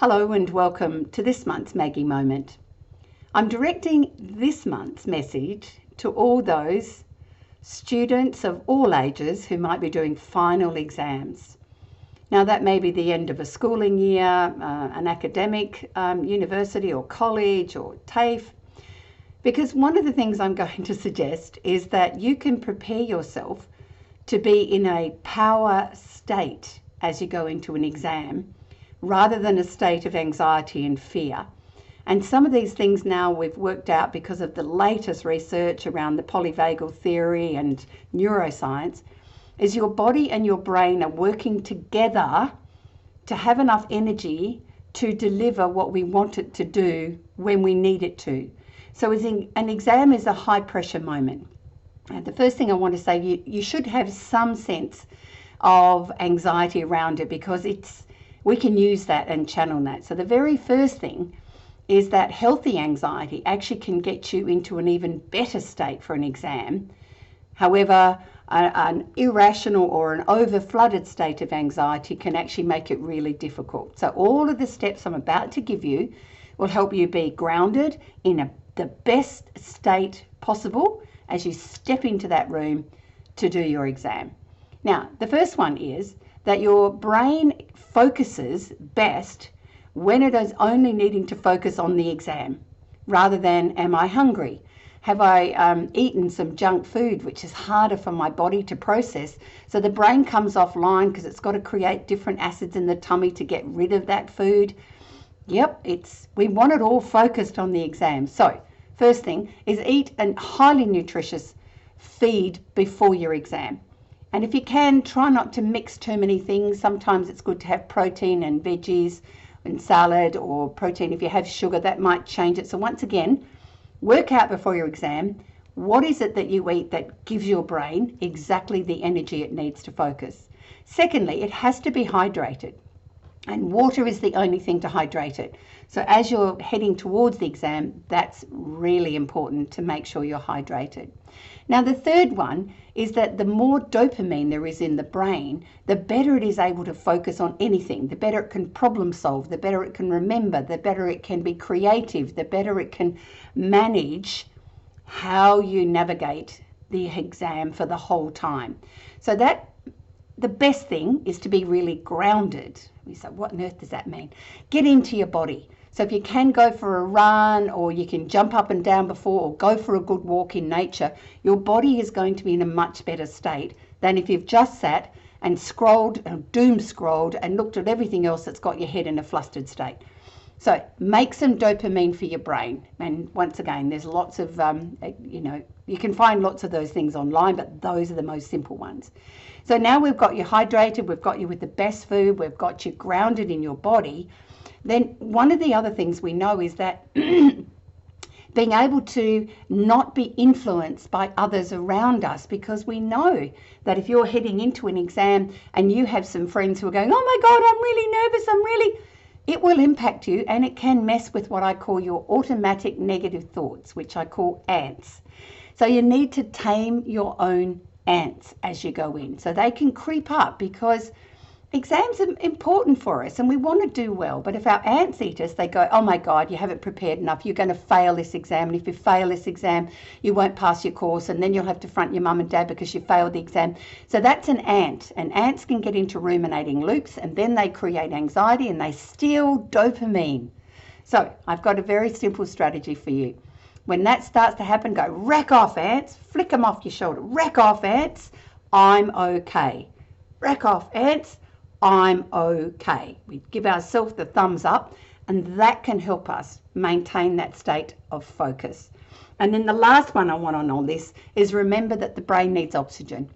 Hello and welcome to this month's Maggie Moment. I'm directing this month's message to all those students of all ages who might be doing final exams. Now that may be the end of a schooling year, an academic university or college or Tafe, because one of the things I'm going to suggest is that you can prepare yourself to be in a power state as you go into an exam, rather than a state of anxiety and fear. And some of these things now we've worked out because of the latest research around the polyvagal theory and neuroscience, is your body and your brain are working together to have enough energy to deliver what we want it to do when we need it to. So an exam is a high pressure moment. And the first thing I want to say, you should have some sense of anxiety around it, because we can use that and channel that. So the very first thing is that healthy anxiety actually can get you into an even better state for an exam. However, an irrational or an over-flooded state of anxiety can actually make it really difficult. So all of the steps I'm about to give you will help you be grounded in the best state possible as you step into that room to do your exam. Now, the first one is that your brain focuses best when it is only needing to focus on the exam, rather than, am I hungry? Have I eaten some junk food, which is harder for my body to process? So the brain comes offline because it's got to create different acids in the tummy to get rid of that food. Yep, we want it all focused on the exam. So first thing is eat a highly nutritious feed before your exam. And if you can, try not to mix too many things. Sometimes it's good to have protein and veggies and salad, or protein. If you have sugar, that might change it. So once again, work out before your exam, what is it that you eat that gives your brain exactly the energy it needs to focus. Secondly, it has to be hydrated. And water is the only thing to hydrate it. So as you're heading towards the exam, that's really important to make sure you're hydrated. Now, the third one is that the more dopamine there is in the brain, the better it is able to focus on anything, the better it can problem solve, the better it can remember, the better it can be creative, the better it can manage how you navigate the exam for the whole time. So the best thing is to be really grounded. We say, what on earth does that mean? Get into your body. So if you can go for a run, or you can jump up and down before, or go for a good walk in nature, your body is going to be in a much better state than if you've just sat and scrolled, doom scrolled, and looked at everything else that's got your head in a flustered state. So make some dopamine for your brain. And once again, there's lots of, you can find lots of those things online, but those are the most simple ones. So now we've got you hydrated, we've got you with the best food, we've got you grounded in your body. Then one of the other things we know is that being able to not be influenced by others around us, because we know that if you're heading into an exam and you have some friends who are going, oh my God, I'm really nervous, it will impact you, and it can mess with what I call your automatic negative thoughts, which I call ants. So you need to tame your own ants as you go in. So they can creep up, because exams are important for us and we want to do well. But if our ants eat us, they go, oh my God, you haven't prepared enough. You're going to fail this exam. And if you fail this exam, you won't pass your course. And then you'll have to front your mum and dad because you failed the exam. So that's an ant. And ants can get into ruminating loops, and then they create anxiety and they steal dopamine. So I've got a very simple strategy for you. When that starts to happen, go, rack off, ants. Flick them off your shoulder. Rack off, ants. I'm okay. Rack off, ants. I'm okay. We give ourselves the thumbs up, and that can help us maintain that state of focus. And then the last one I want on all this is remember that the brain needs oxygen.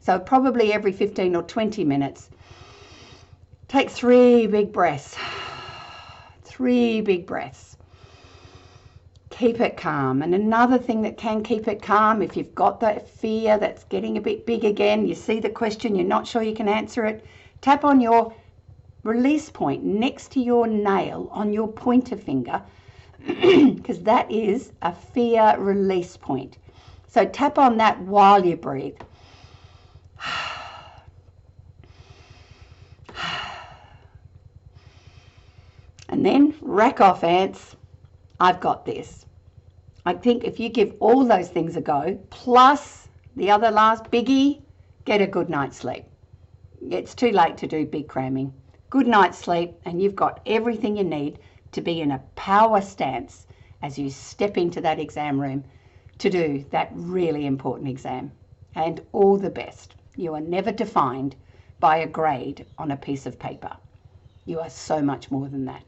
So probably every 15 or 20 minutes, take 3 big breaths. 3 big breaths. Keep it calm. And another thing that can keep it calm, if you've got that fear that's getting a bit big again, you see the question, you're not sure you can answer it, tap on your release point next to your nail on your pointer finger, because that is a fear release point. So tap on that while you breathe. And then rack off, ants. I've got this. I think if you give all those things a go, plus the other last biggie, get a good night's sleep. It's too late to do big cramming. Good night's sleep, and you've got everything you need to be in a power stance as you step into that exam room to do that really important exam. And all the best. You are never defined by a grade on a piece of paper. You are so much more than that.